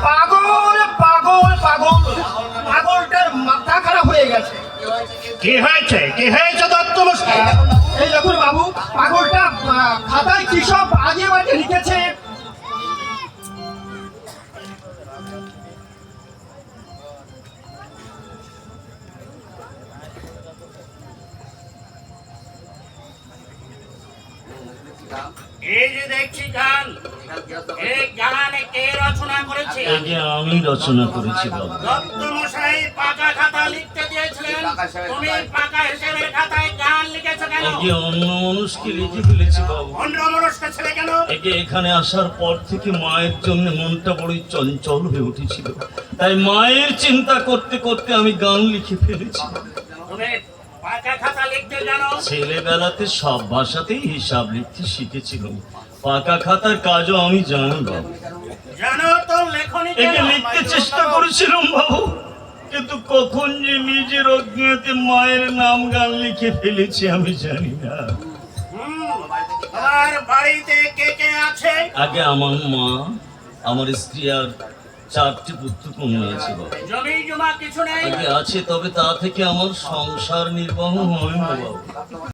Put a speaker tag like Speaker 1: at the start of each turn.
Speaker 1: পাগল পাগল পাগল পাগলটার মাথা খারাপ হয়ে গেছে।
Speaker 2: কি হয়েছে, কি হয়েছে দত্তমশাই?
Speaker 1: এই দেখুন বাবু, পাগলটা খাতায় কি সব আজে বাজে লিখেছে।
Speaker 3: এই যে দেখছি গান, এই গানে কে রচনা করেছে?
Speaker 2: আমি রচনা করেছি বাবু।
Speaker 3: দত্তমশাই পাকা খাতা লিখতে দিয়েছিলেন, তুমি পাকা হিসেবের খাতায় গান লিখেছো কেন?
Speaker 2: অন্য মানুষকে লিখে ফেলেছি বাবু।
Speaker 3: অন্য মনস্ক ছেলে কেন?
Speaker 2: এখানে আসার পর থেকে মায়ের জন্য মনটা বড়ই চঞ্চল হয়ে উঠেছিল, তাই মায়ের চিন্তা করতে করতে আমি গান লিখে ফেলেছি।
Speaker 3: তুমি পাকা খাতা লিখতে জানো?
Speaker 2: ছেলেবেলাতে সব ভাষাতেই হিসাব লিখতে শিখেছিলাম, পাকা খাতার কাজও আমি জানি বাবু।
Speaker 3: জানো তো লেখনি
Speaker 2: একে লিখতে চেষ্টা করেছিলাম বাবু, কিন্তু কখন যে নিজের অজ্ঞাতে মায়ের নাম গান লিখে ফেলেছি আমি জানি না।
Speaker 3: তোমার বাড়িতে কে কে আছে?
Speaker 2: আগে আমার মা, আমার স্ত্রী আর 4টি পুত্র কন্যা আছে বাবু।
Speaker 3: জমি জমা কিছু নেই?
Speaker 2: আগে আছে, তবে তা থেকে আমার সংসার নির্বাহ হয় না বাবু।